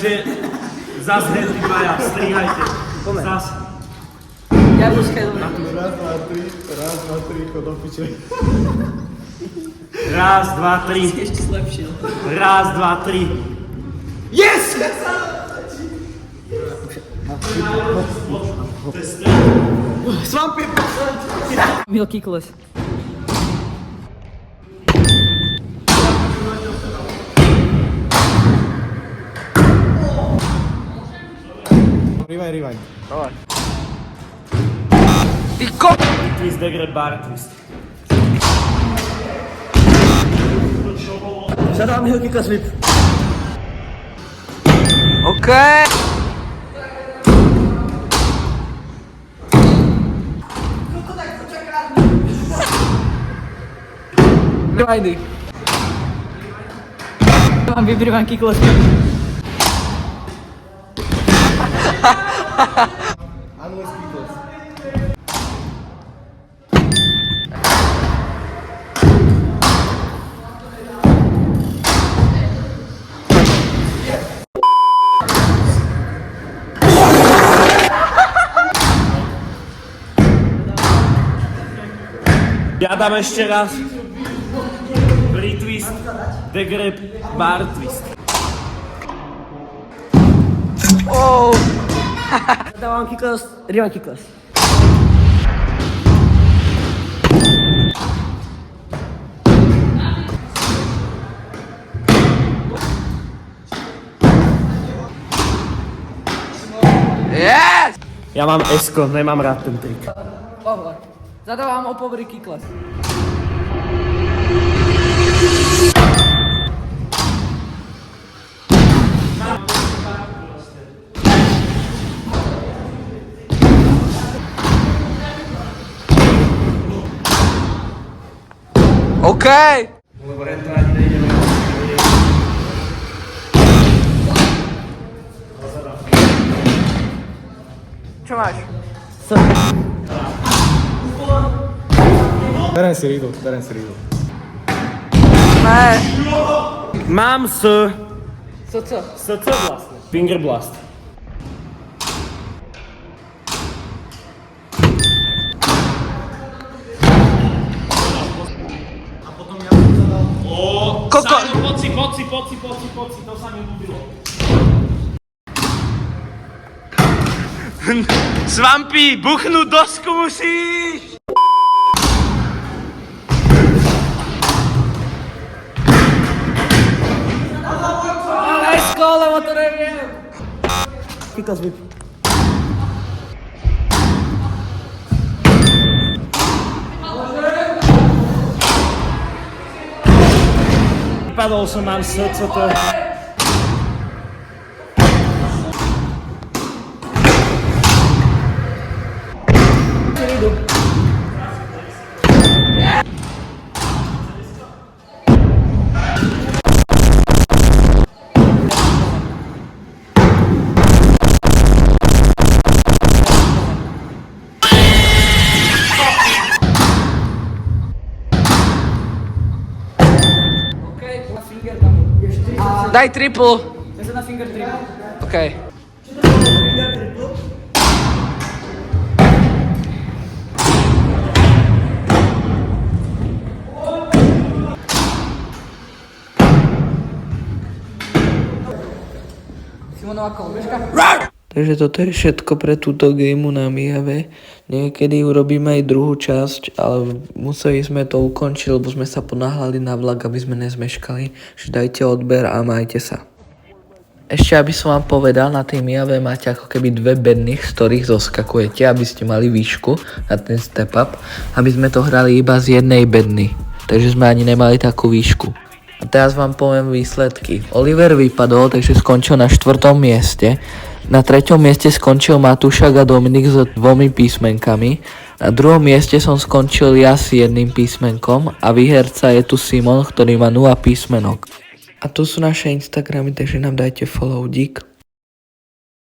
Takže zas hneď dvaja, strihajte. Zas. Ja počkaj, dobre. Raz, dva, tri, chod do piče. Raz, dva, tri. Ešte zlepšil. Raz, dva, tri. Yes! Svampy! Milky kles. Rewind. Ty ko... Twist, degrab, bar, twist. Zadám milky kles whip. OK. Rewindy. Mám vybryvanky kles whip. Unless kickless. Ja dám ešte raz. Free twist, degrab, bar twist. Oh! Dávam kikles, rewind kikles. Yes! Ja mám S-ko, nemám rád ten trik. Pohľad. Zadávam opovery kikles. OK! Lebo jen to ani nejde. Čo máš? Berem si ridu. Ne. Mám S. Co? SC vlastne. Finger blast. Koko! Poci, to sa mi ľúbilo. Svampy, buchnúť dosku musíš! Lesko, lebo to neviem. Kikles whip. Vypadol som, mám S, co to... Daj triple. Ja sa na finger triple. OK. Simonová kolobežka. Takže toto je všetko pre túto gameu na Mijave. Niekedy urobíme aj druhú časť, ale museli sme to ukončiť, lebo sme sa ponáhľali na vlak, aby sme nezmeškali. Takže dajte odber a majte sa. Ešte aby som vám povedal, na tej Mijave máte ako keby dve bedny, z ktorých zoskakujete, aby ste mali výšku na ten step up. Aby sme to hrali iba z jednej bedny, takže sme ani nemali takú výšku. A teraz vám poviem výsledky. Oliver vypadol, takže skončil na 4. mieste. Na 3. mieste skončil Matúšak a Dominik s 2 písmenkami. Na 2. mieste som skončil ja s 1 písmenkom a výherca je tu Simon, ktorý má 0 písmenok. A tu sú naše Instagramy, takže nám dajte follow, dík.